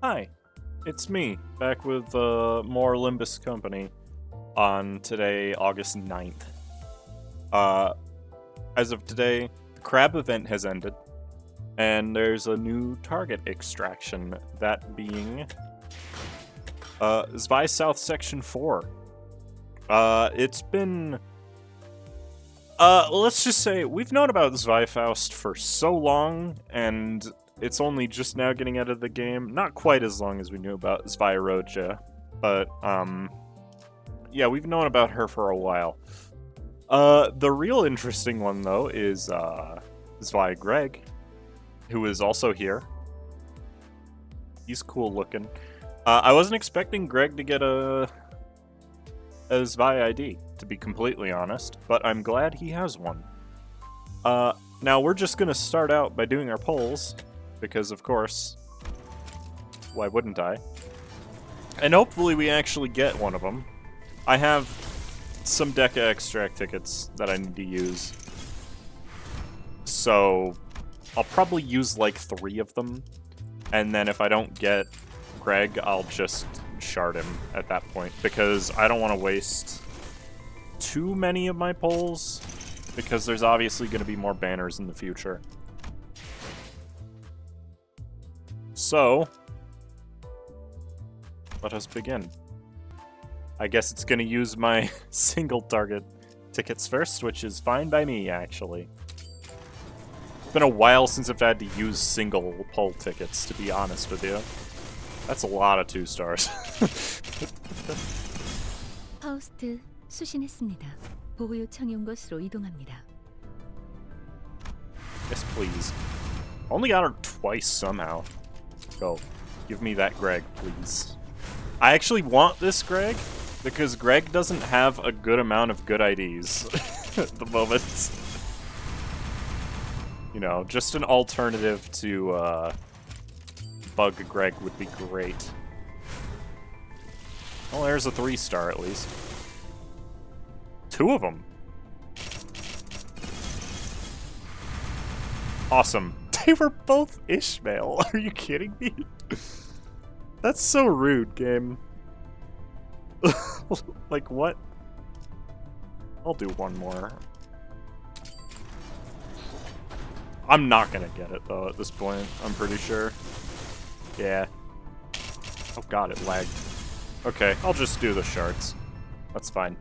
Hi, it's me, back with more Limbus Company on today, August 9th. Uh, as of today, the crab event has ended, and there's a new target extraction, that being Zwei South Section 4. It's been... let's just say, we've known about Zwei Faust for so long, and it's only just now getting out of the game. Not quite as long as we knew about Zwei but, yeah, we've known about her for a while. The real interesting one, though, is, Zwei Greg, who is also here. He's cool looking. I wasn't expecting Greg to get a Zwei ID, to be completely honest, but I'm glad he has one. Now we're just gonna start out by doing our polls, because of course, why wouldn't I? And hopefully we actually get one of them. I have some Deca extract tickets that I need to use, so I'll probably use like 3 of them, and then if I don't get Greg, I'll just shard him at that point, because I don't want to waste too many of my polls, because there's obviously going to be more banners in the future. So, let us begin. I guess it's going to use my single target tickets first, which is fine by me, actually. It's been a while since I've had to use single poll tickets, to be honest with you. That's a lot of 2 stars. 파우스트 수신했습니다. 보고 요청이 온 것으로 이동합니다. Yes, please. Only got her twice somehow. Go. Give me that Greg, please. I actually want this Greg, because Greg doesn't have a good amount of good IDs at the moment. You know, just an alternative to, Bug Greg would be great. Well, there's a 3-star at least. 2 of them. Awesome. They were both Ishmael. Are you kidding me? That's so rude, game. Like, what? I'll do one more. I'm not gonna get it, though, at this point. I'm pretty sure. Yeah. Oh god, it lagged. Okay, I'll just do the shards. That's fine.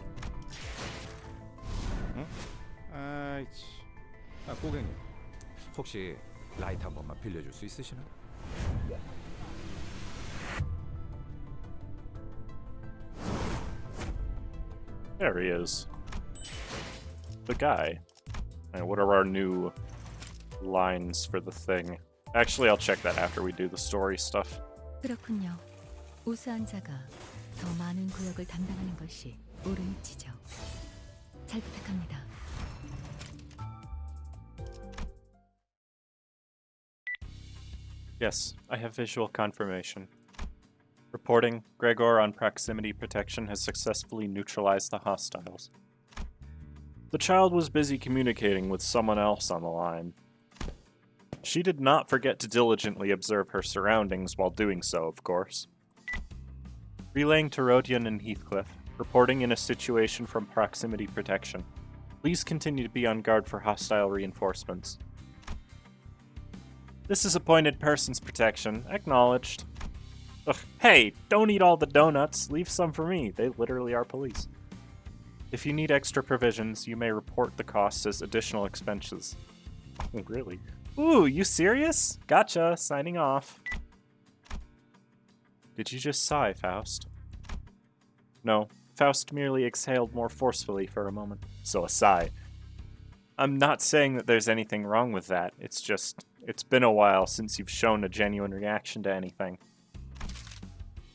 고객님, 혹시 라이트 한 번만 빌려줄 수 있으시나? There he is. The guy. And what are our new lines for the thing? Actually, I'll check that after we do the story stuff. 그렇군요. 우수한 자가 더 많은 구역을 담당하는 것이 옳은 위치죠. 잘 부탁합니다. Yes, I have visual confirmation. Reporting, Gregor on proximity protection has successfully neutralized the hostiles. The child was busy communicating with someone else on the line. She did not forget to diligently observe her surroundings while doing so, of course. Relaying to Rodion and Heathcliff, reporting in a situation from proximity protection. Please continue to be on guard for hostile reinforcements. This is appointed person's protection. Acknowledged. Ugh, hey, don't eat all the donuts. Leave some for me. They literally are police. If you need extra provisions, you may report the costs as additional expenses. Oh, really? Ooh, you serious? Gotcha. Signing off. Did you just sigh, Faust? No, Faust merely exhaled more forcefully for a moment. So a sigh. I'm not saying that there's anything wrong with that. It's just, it's been a while since you've shown a genuine reaction to anything.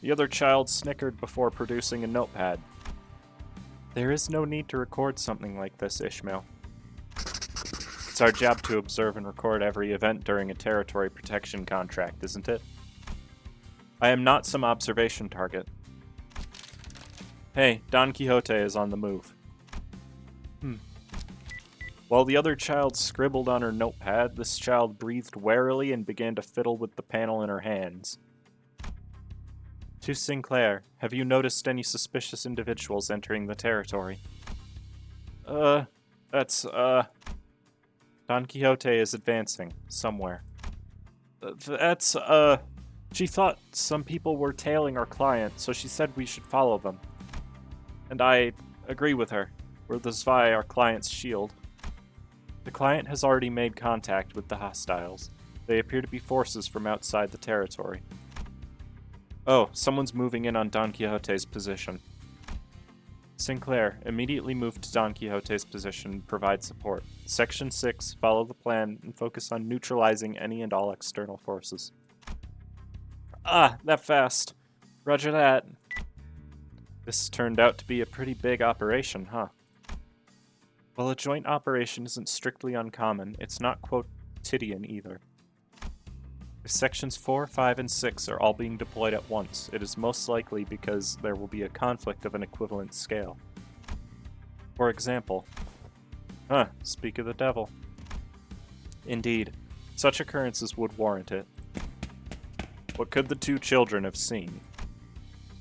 The other child snickered before producing a notepad. There is no need to record something like this, Ishmael. It's our job to observe and record every event during a territory protection contract, isn't it? I am not some observation target. Hey, Don Quixote is on the move. While the other child scribbled on her notepad, this child breathed warily and began to fiddle with the panel in her hands. To Sinclair, have you noticed any suspicious individuals entering the territory? That's, Don Quixote is advancing, somewhere. She thought some people were tailing our client, so she said we should follow them. And I agree with her. We're the Zwei, our client's shield. The client has already made contact with the hostiles. They appear to be forces from outside the territory. Oh, someone's moving in on Don Quixote's position. Sinclair, immediately move to Don Quixote's position and provide support. Section 6, follow the plan and focus on neutralizing any and all external forces. Ah, that fast. Roger that. This turned out to be a pretty big operation, huh? Well, a joint operation isn't strictly uncommon. It's not quotidian either. If sections 4, 5, and 6 are all being deployed at once, it is most likely because there will be a conflict of an equivalent scale. For example, speak of the devil. Indeed, such occurrences would warrant it. What could the two children have seen?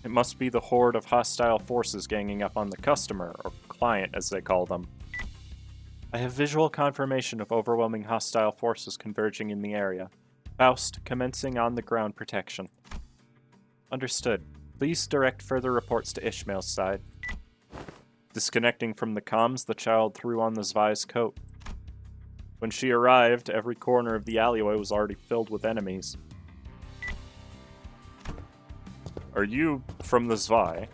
It must be the horde of hostile forces ganging up on the customer, or client as they call them. I have visual confirmation of overwhelming hostile forces converging in the area. Faust, commencing on-the-ground protection. Understood. Please direct further reports to Ishmael's side. Disconnecting from the comms, the child threw on the Zwei's coat. When she arrived, every corner of the alleyway was already filled with enemies. Are you from the Zwei?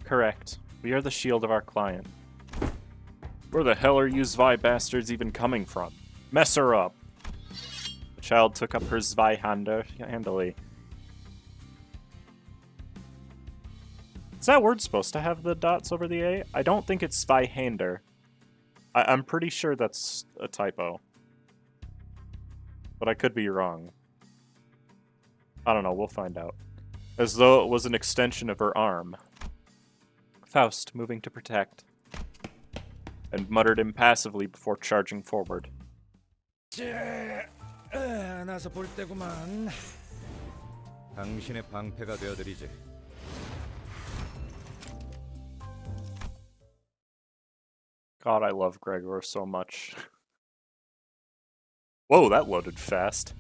Correct. We are the shield of our client. Where the hell are you Zwei bastards even coming from? Mess her up! The child took up her Zwei handily. Is that word supposed to have the dots over the A? I don't think it's Zweihander. I'm pretty sure that's a typo. But I could be wrong. I don't know, we'll find out. As though it was an extension of her arm. Faust, moving to protect. And muttered impassively before charging forward. 나서 볼 때구만. 당신의 방패가 되어드리지. God, I love Gregor so much. Whoa, that loaded fast.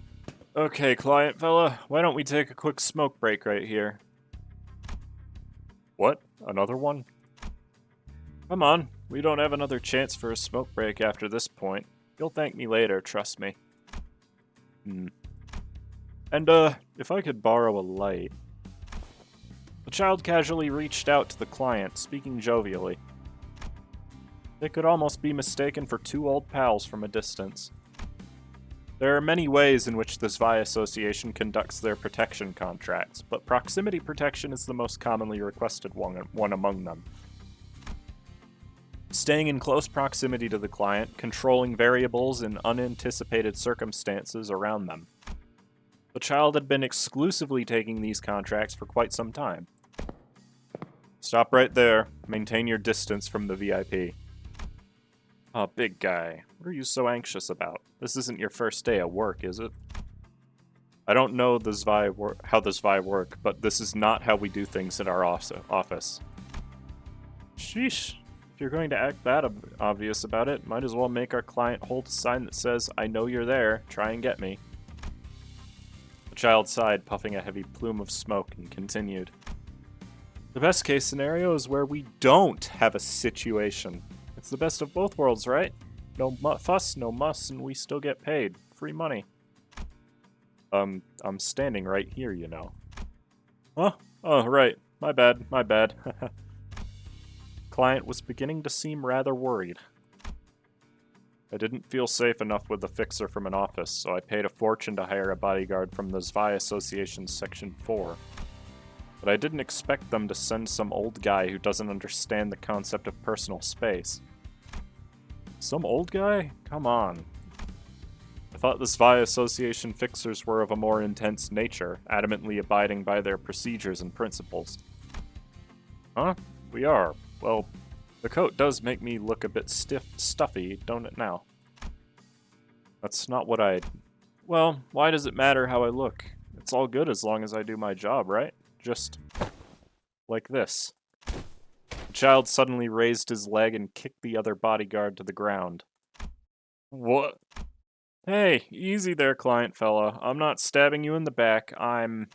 Okay, client fella, why don't we take a quick smoke break right here? What? Another one? Come on, we don't have another chance for a smoke break after this point. You'll thank me later, trust me. And, if I could borrow a light. The child casually reached out to the client, speaking jovially. They could almost be mistaken for two old pals from a distance. There are many ways in which the Zwei Association conducts their protection contracts, but proximity protection is the most commonly requested one among them. Staying in close proximity to the client, controlling variables in unanticipated circumstances around them. The child had been exclusively taking these contracts for quite some time. Stop right there. Maintain your distance from the VIP. Oh, big guy. What are you so anxious about? This isn't your first day at work, is it? I don't know how the Zwei work, but this is not how we do things in our office. Sheesh. If you're going to act that obvious about it, might as well make our client hold a sign that says, "I know you're there, try and get me." The child sighed, puffing a heavy plume of smoke, and continued. The best case scenario is where we don't have a situation. It's the best of both worlds, right? No fuss, no muss, and we still get paid. Free money. I'm standing right here, you know. Huh? Oh, right. My bad. Client was beginning to seem rather worried. I didn't feel safe enough with the fixer from an office, so I paid a fortune to hire a bodyguard from the Zwei Association Section 4. But I didn't expect them to send some old guy who doesn't understand the concept of personal space. Some old guy? Come on. I thought the Zwei Association fixers were of a more intense nature, adamantly abiding by their procedures and principles. Huh? We are. Well, the coat does make me look a bit stuffy, don't it now? That's not what Well, why does it matter how I look? It's all good as long as I do my job, right? just like this. The child suddenly raised his leg and kicked the other bodyguard to the ground. What? Hey, easy there, client fella. I'm not stabbing you in the back, I'm...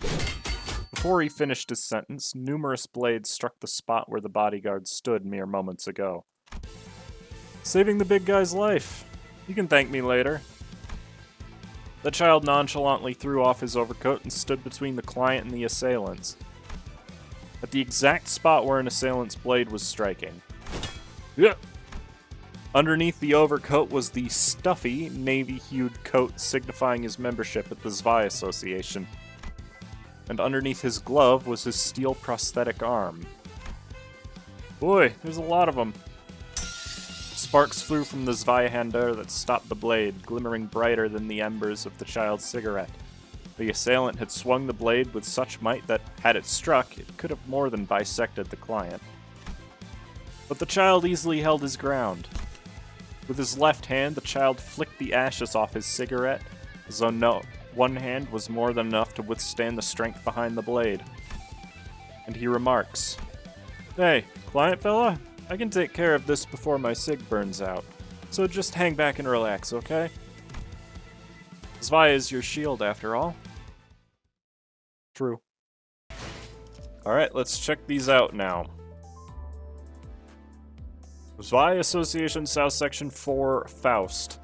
Before he finished his sentence, numerous blades struck the spot where the bodyguard stood mere moments ago. Saving the big guy's life. You can thank me later. The child nonchalantly threw off his overcoat and stood between the client and the assailants, at the exact spot where an assailant's blade was striking. Yeah. Underneath the overcoat was the stuffy, navy-hued coat signifying his membership at the Zwei Association. And underneath his glove was his steel prosthetic arm. Boy, there's a lot of them. Sparks flew from the Zweihander that stopped the blade, glimmering brighter than the embers of the child's cigarette. The assailant had swung the blade with such might that, had it struck, it could have more than bisected the client. But the child easily held his ground. With his left hand, the child flicked the ashes off his cigarette, as though no one hand was more than enough to withstand the strength behind the blade. And he remarks, "Hey, client fella, I can take care of this before my cig burns out, so just hang back and relax, okay? Zwei is your shield, after all." True. Alright, let's check these out now. Zwei Association South Section 4 Faust.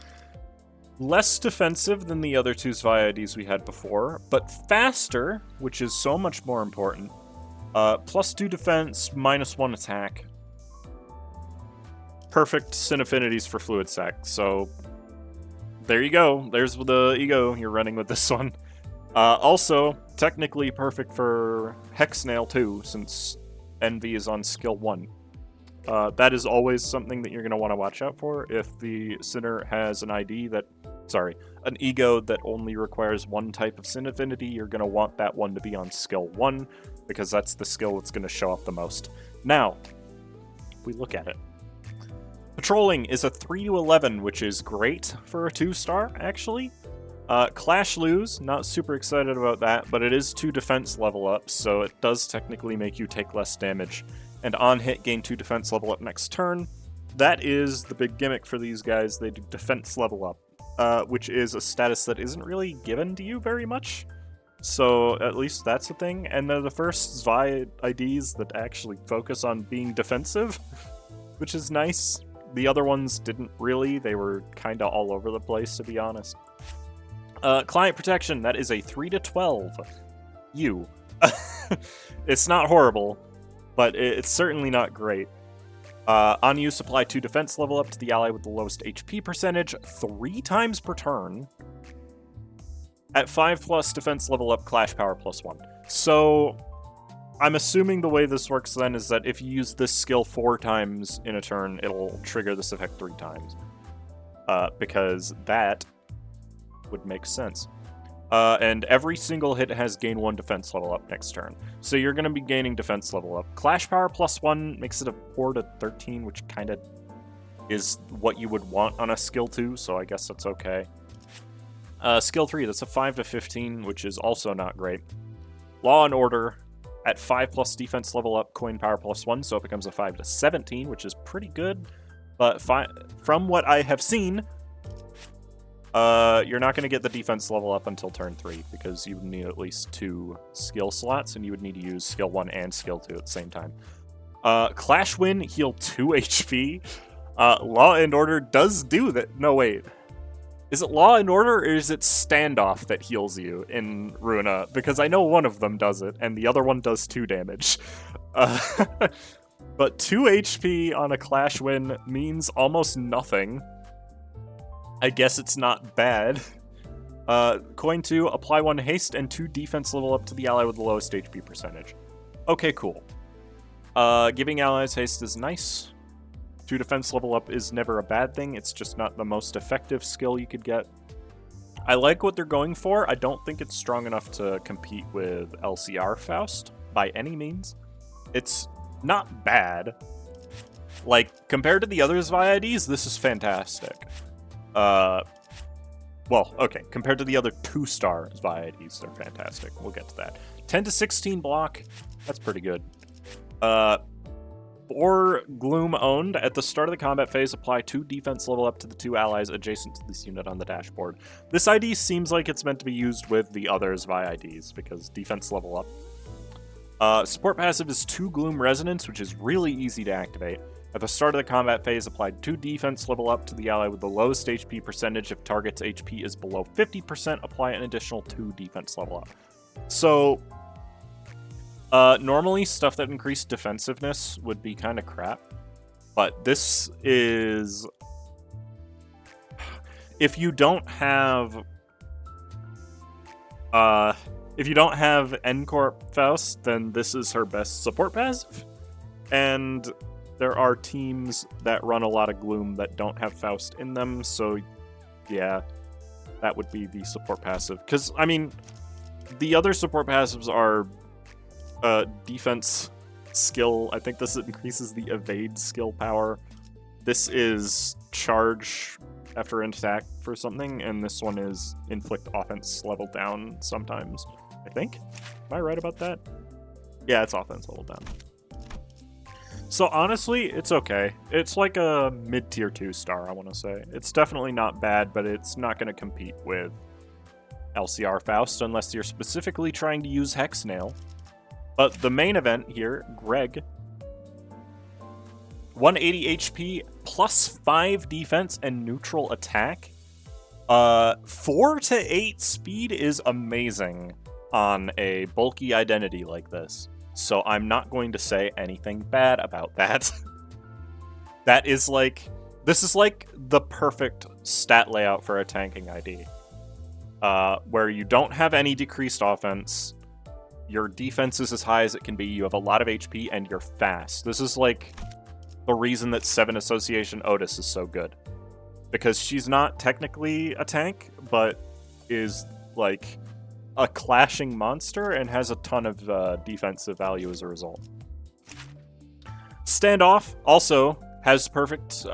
Less defensive than the other two Zwei IDs we had before, but faster, which is so much more important. +2 defense, -1 attack. Perfect sin affinities for fluid sac, so there you go. There's the ego you're running with this one. Also, technically perfect for Hexnail too, since Envy is on skill 1. That is always something that you're going to want to watch out for. If the Sinner has an an ego that only requires one type of sin affinity, you're going to want that one to be on skill 1, because that's the skill that's going to show up the most. Now, we look at it. Patrolling is a 3-11, which is great for a 2-star, actually. Clash lose, not super excited about that, but it is 2 defense level up, so it does technically make you take less damage. And on hit, gain 2 defense level up next turn. That is the big gimmick for these guys. They do defense level up, which is a status that isn't really given to you very much. So at least that's a thing. And they're the first Zwei IDs that actually focus on being defensive, which is nice. The other ones didn't really. They were kind of all over the place, to be honest. Client protection, that is a 3-12. You. It's not horrible, but it's certainly not great. On use, apply 2 defense level up to the ally with the lowest HP percentage 3 times per turn. At 5+ defense level up, clash power +1. So, I'm assuming the way this works then is that if you use this skill 4 times in a turn, it'll trigger this effect 3 times. Because that would make sense. And every single hit has gain 1 defense level up next turn. So you're going to be gaining defense level up. Clash power +1 makes it a 4-13, which kind of is what you would want on a skill 2, so I guess that's okay. Skill 3, that's a 5-15, which is also not great. Law and Order, at 5+ defense level up, coin power +1, so it becomes a 5-17, which is pretty good. But from what I have seen, you're not going to get the defense level up until turn 3, because you would need at least 2 skill slots, and you would need to use skill 1 and skill 2 at the same time. Clash Win, heal 2 HP. Law and Order does do that. No, wait. Is it Law and Order, or is it Standoff that heals you in Runa? Because I know one of them does it, and the other one does 2 damage. But 2 HP on a Clash Win means almost nothing. I guess it's not bad. Coin 2, apply 1 haste and 2 defense level up to the ally with the lowest HP percentage. Okay, cool. Giving allies haste is nice. 2 defense level up is never a bad thing, it's just not the most effective skill you could get. I like what they're going for. I don't think it's strong enough to compete with LCR Faust, by any means. It's not bad. Like, compared to the other Zwei IDs, this is fantastic. Well, okay, compared to the other 2-star Zwei IDs, they're fantastic. We'll get to that. 10 to 16 block, that's pretty good. 4 Gloom owned. At the start of the combat phase, apply 2 defense level up to the 2 allies adjacent to this unit on the dashboard. This ID seems like it's meant to be used with the other Zwei IDs, because defense level up. Support passive is 2 Gloom Resonance, which is really easy to activate. At the start of the combat phase, apply 2 defense level up to the ally with the lowest HP percentage. If target's HP is below 50%, apply an additional 2 defense level up. So, normally stuff that increased defensiveness would be kind of crap. But this is... If you don't have... if you don't have Ncorp Faust, then this is her best support passive. And there are teams that run a lot of Gloom that don't have Faust in them, so yeah, that would be the support passive. Because, I mean, the other support passives are defense skill. I think this increases the evade skill power. This is charge after an attack for something, and this one is inflict offense level down sometimes, I think. Am I right about that? Yeah, it's offense level down. So honestly, it's okay. It's like a mid-tier 2-star, I want to say. It's definitely not bad, but it's not going to compete with LCR Faust unless you're specifically trying to use Hex Nail. But the main event here, Greg, 180 HP, plus 5 defense and neutral attack. 4 to 8 speed is amazing on a bulky identity like this. So I'm not going to say anything bad about that. That is like... This is like the perfect stat layout for a tanking ID. Where you don't have any decreased offense, your defense is as high as it can be, you have a lot of HP, and you're fast. This is like the reason that 7 Association Otis is so good. Because she's not technically a tank, but is like a clashing monster and has a ton of defensive value as a result. Standoff also has perfect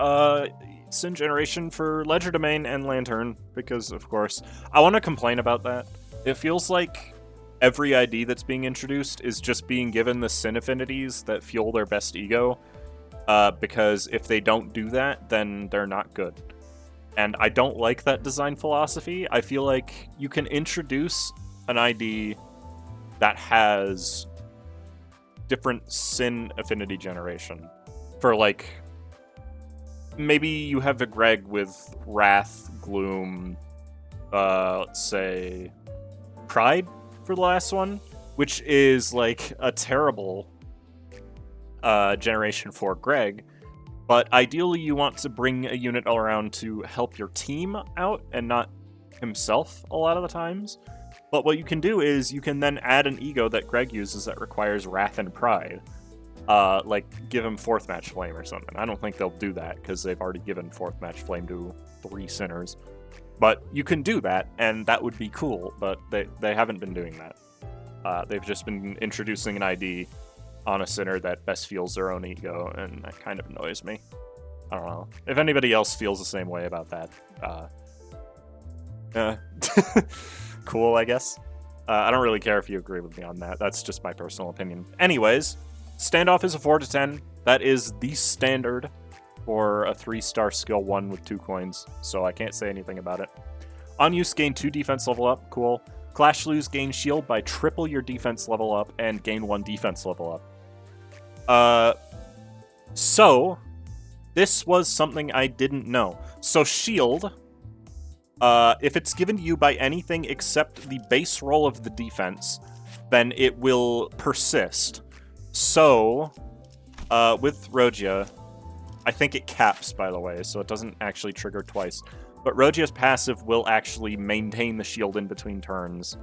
Sin generation for Ledger Domain and Lantern, because, of course, I want to complain about that. It feels like every ID that's being introduced is just being given the Sin affinities that fuel their best ego, because if they don't do that, then they're not good. And I don't like that design philosophy. I feel like you can introduce an ID that has different Sin affinity generation. For, like, maybe you have a Greg with Wrath, Gloom, let's say, Pride for the last one, which is, like, a terrible generation for Greg. But ideally, you want to bring a unit around to help your team out and not himself a lot of the times. But what you can do is you can then add an ego that Greg uses that requires Wrath and Pride. Like, give him 4th Match Flame or something. I don't think they'll do that, because they've already given 4th Match Flame to 3 Sinners. But you can do that, and that would be cool, but they haven't been doing that. They've just been introducing an ID on a Sinner that best feels their own ego, and that kind of annoys me. I don't know. If anybody else feels the same way about that, cool, I guess. I don't really care if you agree with me on that. That's just my personal opinion. Anyways, Standoff is a 4 to 10. That is the standard for a 3-star skill 1 with 2 coins, so I can't say anything about it. On use, gain 2 defense level up. Cool. Clash lose, gain shield by triple your defense level up, and gain 1 defense level up. So, this was something I didn't know. So shield, if it's given to you by anything except the base roll of the defense, then it will persist. So, with Rogia, I think it caps, by the way, so it doesn't actually trigger twice. But Rogia's passive will actually maintain the shield in between turns.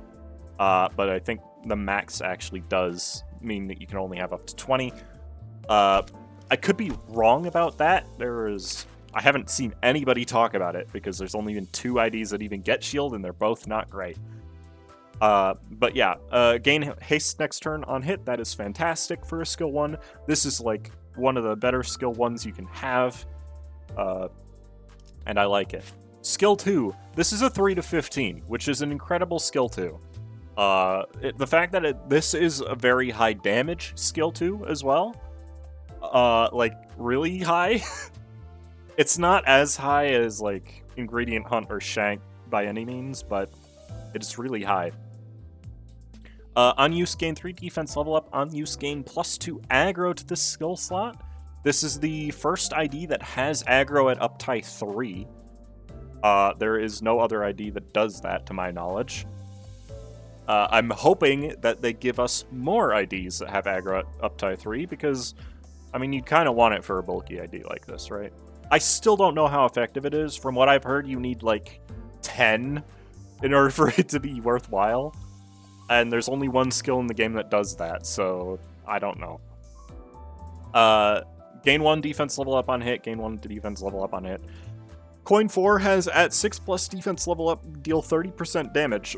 But I think the max actually does mean that you can only have up to 20. I could be wrong about that. I haven't seen anybody talk about it, because there's only been 2 IDs that even get shield, and they're both not great. But yeah, gain haste next turn on hit. That is fantastic for a skill 1. This is like one of the better skill 1s you can have. And I like it. Skill 2. This is a 3 to 15, which is an incredible skill 2. The fact that this is a very high damage skill 2 as well, like, really high. It's not as high as, like, Ingredient Hunt or Shank by any means, but it's really high. On use, gain 3 defense level up. On use, gain +2 aggro to this skill slot. This is the first ID that has aggro at Uptie 3. There is no other ID that does that, to my knowledge. I'm hoping that they give us more IDs that have aggro at Uptie 3, because, I mean, you'd kind of want it for a bulky ID like this, right? I still don't know how effective it is. From what I've heard, you need, like, 10 in order for it to be worthwhile. And there's only one skill in the game that does that, so I don't know. Gain 1 defense level up on hit, gain 1 defense level up on hit. Coin 4 has at 6+ defense level up, deal 30% damage.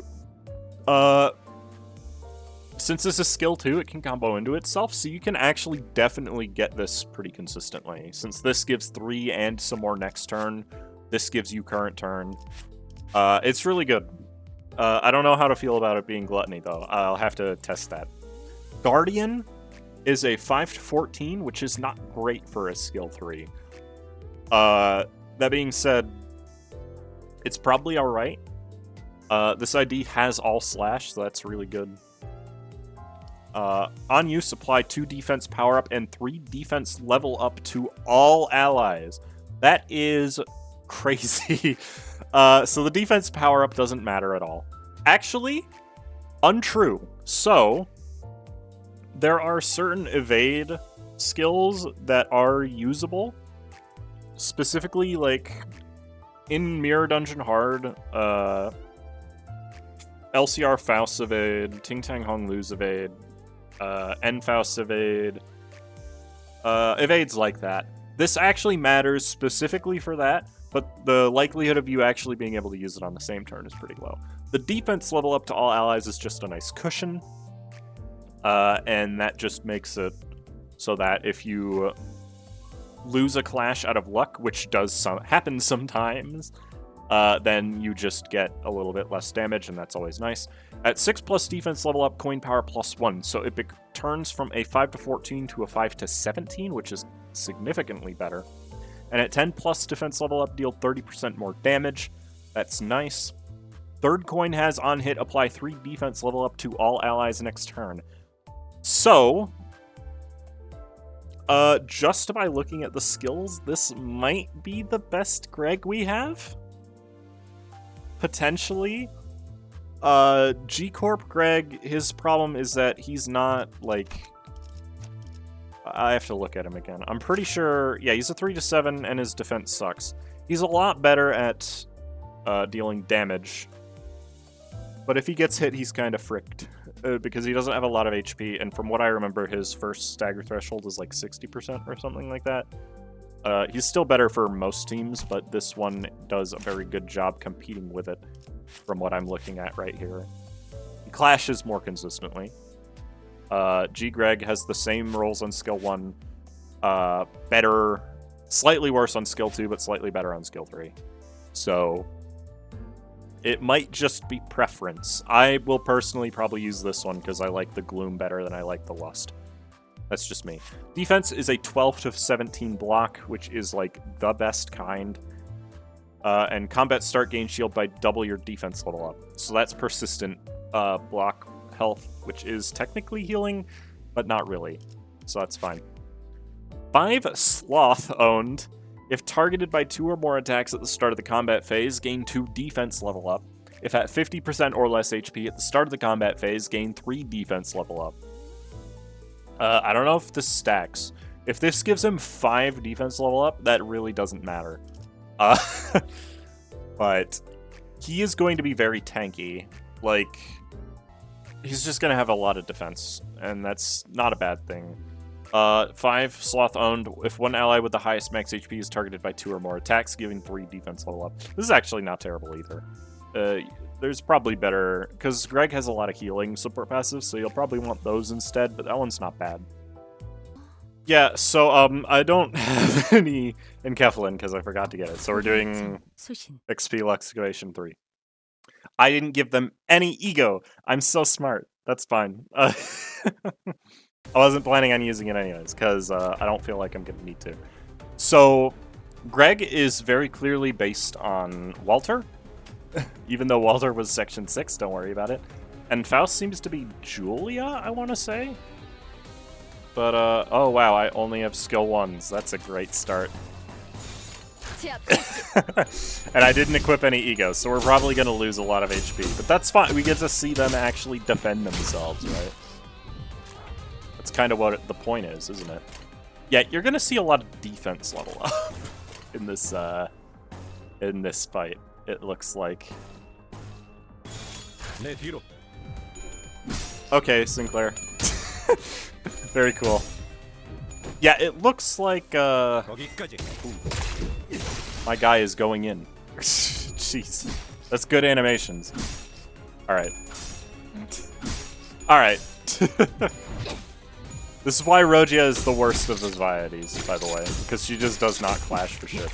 Since this is skill 2, it can combo into itself, so you can actually definitely get this pretty consistently. Since this gives 3 and some more next turn, this gives you current turn. It's really good. I don't know how to feel about it being Gluttony, though. I'll have to test that. Guardian is a 5 to 14, which is not great for a skill 3. That being said, it's probably alright. This ID has all slash, so that's really good. On use, apply 2 defense power up and 3 defense level up to all allies. That is crazy. So the defense power up doesn't matter at all. Actually, untrue. So, there are certain evade skills that are usable. Specifically, like, in Mirror Dungeon Hard, LCR Faust evade, Ting Tang Hong Lu's evade, N Faust evade, evades like that. This actually matters specifically for that, but the likelihood of you actually being able to use it on the same turn is pretty low. The defense level up to all allies is just a nice cushion, and that just makes it so that if you lose a clash out of luck, which does happen sometimes, then you just get a little bit less damage, and that's always nice. At 6+ defense level up, coin power +1, so it turns from a 5 to 14 to a 5 to 17, which is significantly better. And at 10+ defense level up, deal 30% more damage. That's nice. Third coin has on hit, apply 3 defense level up to all allies next turn. So, just by looking at the skills, this might be the best Greg we have? Potentially. G-Corp Greg, his problem is that he's not, like... I have to look at him again. I'm pretty sure... Yeah, he's a 3 to 7, and his defense sucks. He's a lot better at dealing damage. But if he gets hit, he's kind of fricked. Because he doesn't have a lot of HP, and from what I remember, his first stagger threshold is like 60% or something like that. He's still better for most teams, but this one does a very good job competing with it, from what I'm looking at right here. He clashes more consistently. G. Greg has the same rolls on skill 1, better, slightly worse on skill 2, but slightly better on skill 3. So, it might just be preference. I will personally probably use this one because I like the Gloom better than I like the Lust. That's just me. Defense is a 12 to 17 block, which is like the best kind. And combat start gain shield by double your defense level up. So that's persistent block health, which is technically healing, but not really. So that's fine. 5 Sloth owned. If targeted by 2 or more attacks at the start of the combat phase, gain 2 defense level up. If at 50% or less HP at the start of the combat phase, gain 3 defense level up. I don't know if this stacks. If this gives him 5 defense level up, that really doesn't matter. But he is going to be very tanky. Like, he's just going to have a lot of defense, and that's not a bad thing. 5 Sloth owned. If one ally with the highest max HP is targeted by 2 or more attacks, giving 3 defense level up. This is actually not terrible either. There's probably better, because Greg has a lot of healing support passives, so you'll probably want those instead, but that one's not bad. Yeah, so I don't have any in Keflin because I forgot to get it. So we're doing 수신. XP Excavation 3. I didn't give them any ego. I'm so smart. That's fine. I wasn't planning on using it anyways because I don't feel like I'm gonna need to. So Greg is very clearly based on Walter, even though Walter was Section 6. Don't worry about it. And Faust seems to be Julia, I want to say. But, oh wow, I only have skill 1s. That's a great start. And I didn't equip any ego, so we're probably going to lose a lot of HP. But that's fine. We get to see them actually defend themselves, right? That's kind of what the point is, isn't it? Yeah, you're going to see a lot of defense level up in this fight, it looks like. Okay, Sinclair. Very cool. Yeah, it looks like, my guy is going in. Jeez. That's good animations. Alright. Alright. This is why Rogia is the worst of the Zvaiades, by the way. Because she just does not clash for shit.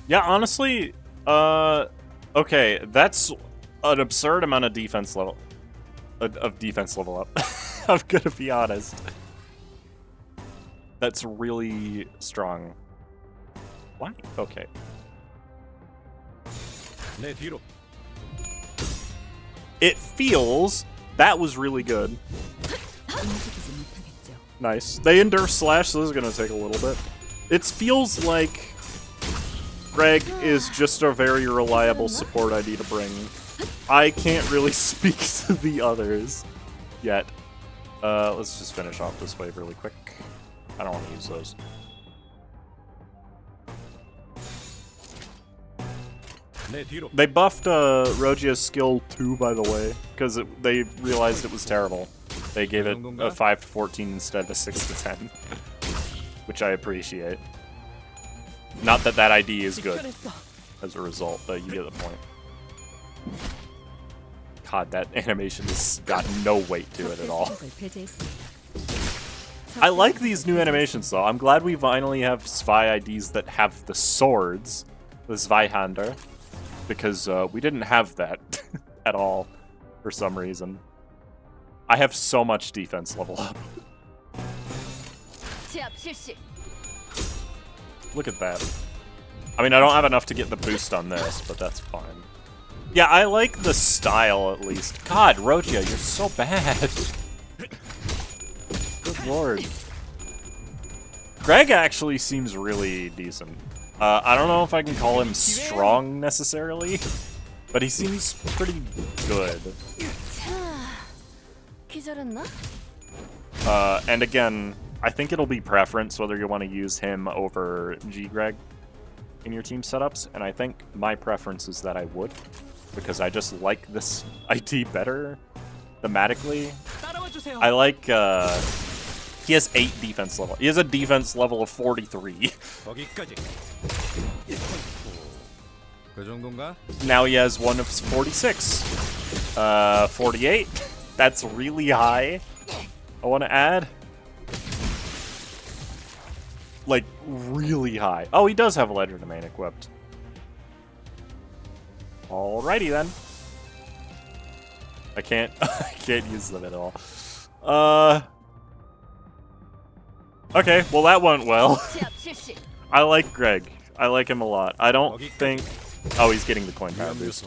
Yeah, honestly, okay, that's an absurd amount of defense level. Of defense level up. I'm gonna be honest. That's really strong. Why? Okay. It feels... That was really good. Nice. They endure slash, so this is gonna take a little bit. It feels like Greg is just a very reliable support ID to bring. I can't really speak to the others yet. Let's just finish off this wave really quick. I don't want to use those. They buffed Rogia's skill 2, by the way, because they realized it was terrible. They gave it a 5 to 14 instead of a 6 to 10, which I appreciate. Not that that ID is good as a result, but you get the point. God, that animation has got no weight to it at all. I like these new animations, though. I'm glad we finally have Zwei IDs that have the swords, the Zweihander, because we didn't have that at all for some reason. I have so much defense level up. Look at that. I mean, I don't have enough to get the boost on this, but that's fine. Yeah, I like the style, at least. God, Rogia, you're so bad. Good lord. Greg actually seems really decent. I don't know if I can call him strong, necessarily, but he seems pretty good. And again, I think it'll be preference whether you want to use him over G-Greg in your team setups, and I think my preference is that I would, because I just like this ID better thematically. I like, he has 8 defense level. He has a defense level of 43. Now he has one of 46. 48. That's really high. I want to add. Like, really high. Oh, he does have a Ledger Domain equipped. Alrighty then. I can't use them at all. Okay, well that went well. I like Greg. I like him a lot. I don't think... Oh, he's getting the coin power boost.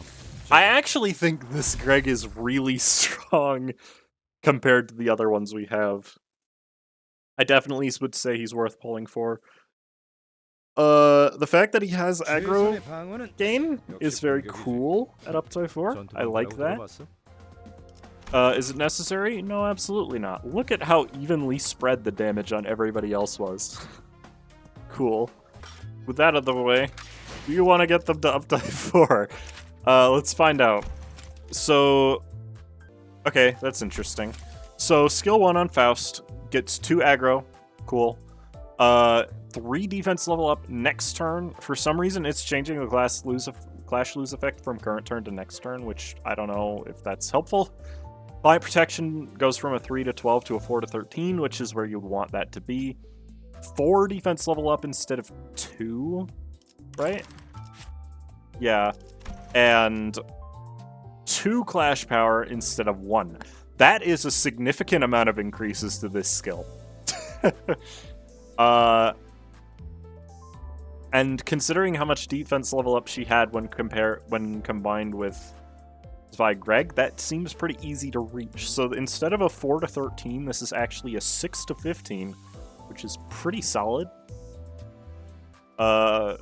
I actually think this Greg is really strong compared to the other ones we have. I definitely would say he's worth pulling for. The fact that he has aggro gain is very cool at Uptie 4. I like that. Is it necessary? No, absolutely not. Look at how evenly spread the damage on everybody else was. Cool. With that out of the way, do you want to get them to Uptie 4? Let's find out. So, okay, that's interesting. So, skill 1 on Faust gets 2 aggro. Cool. 3 defense level up next turn. For some reason, it's changing the clash lose effect from current turn to next turn, which I don't know if that's helpful. Fire protection goes from a 3 to 12 to a 4 to 13, which is where you'd want that to be. 4 defense level up instead of 2, right? Yeah. And 2 clash power instead of 1. That is a significant amount of increases to this skill. And considering how much defense level up she had when combined with Zwei Gregor, that seems pretty easy to reach. So instead of a 4 to 13, this is actually a 6 to 15, which is pretty solid. Law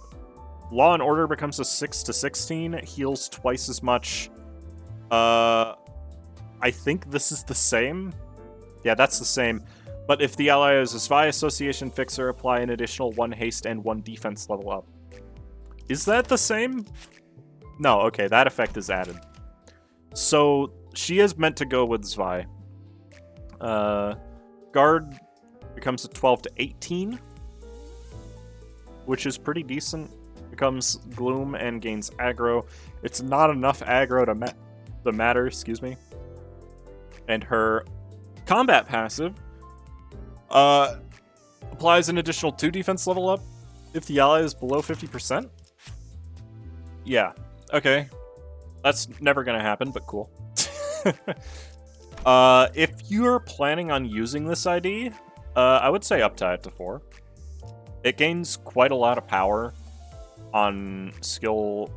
and Order becomes a 6 to 16. It heals twice as much. I think this is the same. Yeah, that's the same. But if the ally is a Zwei Association fixer, apply an additional 1 haste and 1 defense level up. Is that the same? No, okay, that effect is added. So she is meant to go with Zwei. Guard becomes a 12 to 18, which is pretty decent. Becomes Gloom and gains aggro. It's not enough aggro to matter, excuse me. And her combat passive applies an additional 2 defense level up if the ally is below 50%. Yeah, okay. That's never gonna happen, but cool. If you're planning on using this ID, I would say Uptie it to 4. It gains quite a lot of power on skill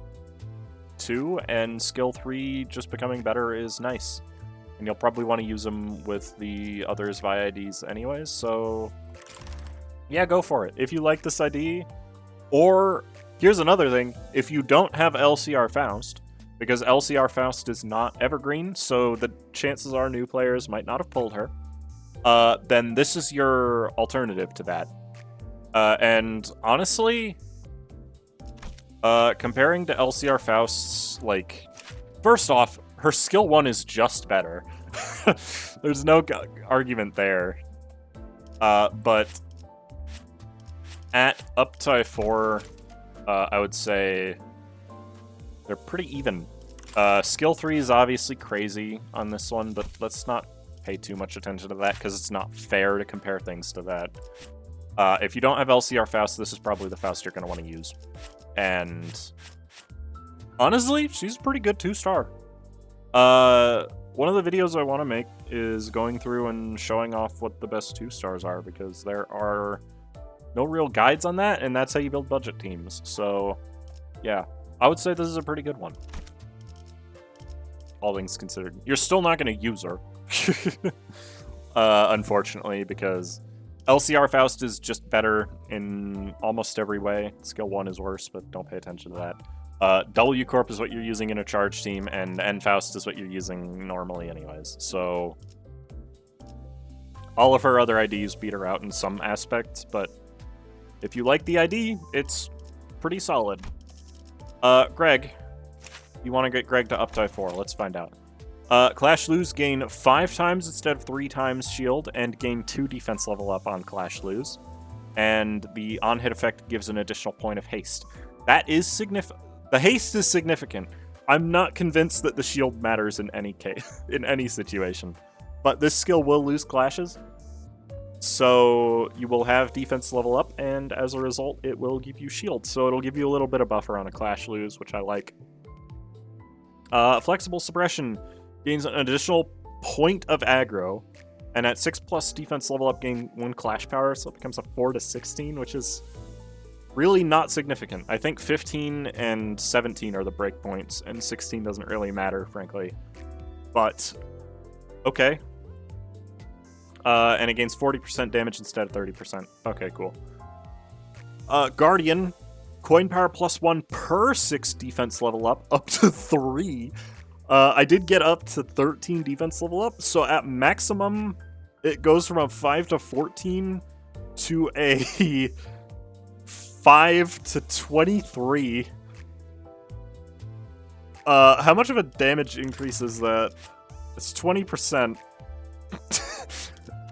2, and skill 3 just becoming better is nice. And you'll probably want to use them with the other Zwei IDs anyways, so yeah, go for it. If you like this ID, or here's another thing, if you don't have LCR Faust, because LCR Faust is not evergreen, so the chances are new players might not have pulled her, then this is your alternative to that. And honestly, comparing to LCR Faust's, like, first off, her skill 1 is just better. There's no argument there. But at Uptie 4, I would say they're pretty even. Skill 3 is obviously crazy on this one, but let's not pay too much attention to that because it's not fair to compare things to that. If you don't have LCR Faust, this is probably the Faust you're going to want to use. And honestly, she's a pretty good 2-star. One of the videos I want to make is going through and showing off what the best 2-stars are, because there are no real guides on that, and that's how you build budget teams. So, yeah, I would say this is a pretty good one. All things considered. You're still not going to use her, unfortunately, because LCR Faust is just better in almost every way. Skill 1 is worse, but don't pay attention to that. W Corp is what you're using in a charge team, and N Faust is what you're using normally anyways. So all of her other IDs beat her out in some aspects, but if you like the ID, it's pretty solid. Greg. You want to get Greg to Uptie 4. Let's find out. Clash Lose, gain 5 times instead of 3 times shield, and gain 2 defense level up on Clash Lose. And the on-hit effect gives an additional point of haste. That is significant. The haste is significant. I'm not convinced that the shield matters in any case, in any situation. But this skill will lose clashes. So you will have defense level up, and as a result, it will give you shield. So it'll give you a little bit of buffer on a Clash Lose, which I like. Flexible Suppression gains an additional point of aggro, and at 6+ defense level up, gain 1 clash power, so it becomes a 4 to 16, which is really not significant. I think 15 and 17 are the breakpoints, and 16 doesn't really matter, frankly. But, okay. And it gains 40% damage instead of 30%. Okay, cool. Guardian, coin power +1 per 6 defense level up to 3. I did get up to 13 defense level up, so at maximum, it goes from a 5 to 14 to a 5 to 23. How much of a damage increase is that? It's 20%.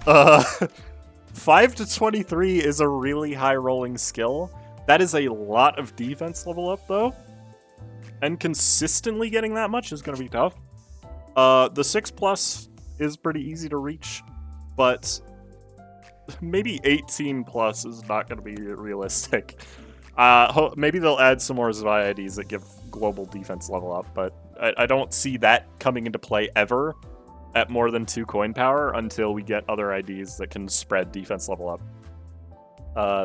5 to 23 is a really high rolling skill. That is a lot of defense level up, though. And consistently getting that much is going to be tough. The 6+ is pretty easy to reach, but maybe 18 plus is not going to be realistic. Maybe they'll add some more Zwei IDs that give global defense level up, but I don't see that coming into play ever at more than 2 coin power until we get other IDs that can spread defense level up.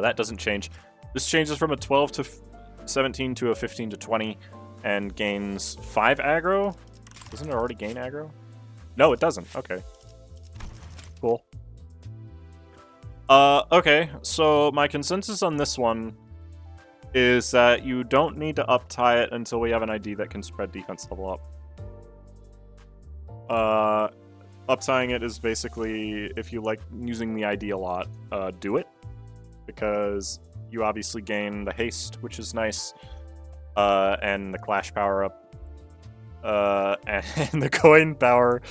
That doesn't change. This changes from a 12 to 17 to a 15 to 20 and gains 5 aggro. Doesn't it already gain aggro? No, it doesn't. Okay. Cool. Okay, so my consensus on this one is that you don't need to uptie it until we have an ID that can spread defense level up. Uptying it is basically, if you like using the ID a lot, do it. Because you obviously gain the haste, which is nice, and the clash power up. And the coin power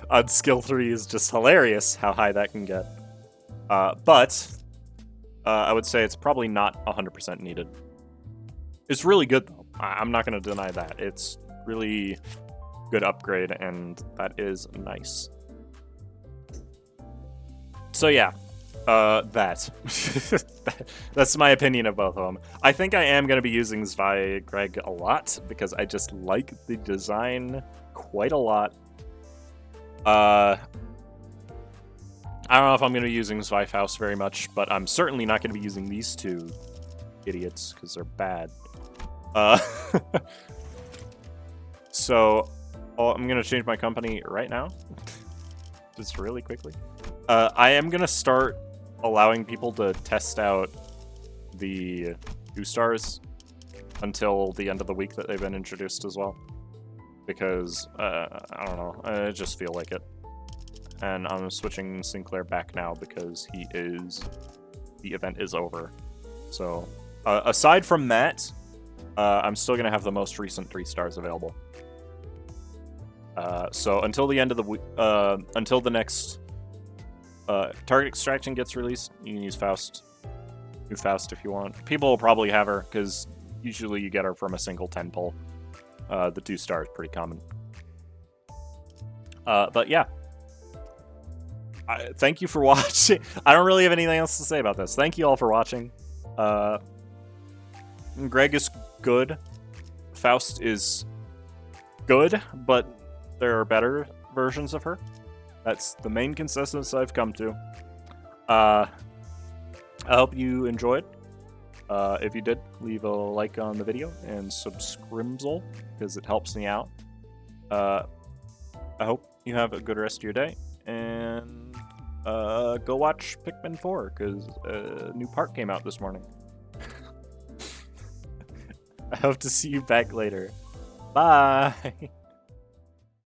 on skill 3 is just hilarious how high that can get. But I would say it's probably not 100% needed. It's really good, though. I'm not going to deny that. It's really good upgrade, and that is nice. So yeah, that's my opinion of both of them. I think I am going to be using Zwei Greg a lot, because I just like the design quite a lot. I don't know if I'm going to be using Zwei Faust very much, but I'm certainly not going to be using these two idiots, because they're bad. So, I'm going to change my company right now, just really quickly. I am going to start allowing people to test out the 2-stars until the end of the week that they've been introduced as well. Because, I don't know, I just feel like it. And I'm switching Sinclair back now because the event is over. So, aside from that, I'm still going to have the most recent 3-stars available. So until the end of the week, until the next target extraction gets released, you can use Faust. New Faust if you want. People will probably have her, because usually you get her from a single 10 pull. The 2-star is pretty common. But yeah. Thank you for watching. I don't really have anything else to say about this. Thank you all for watching. Greg is good. Faust is good, but there are better versions of her. That's the main consensus I've come to. I hope you enjoyed. If you did, leave a like on the video and subscribe, because it helps me out. I hope you have a good rest of your day, and go watch Pikmin 4, because a new part came out this morning. I hope to see you back later. Bye!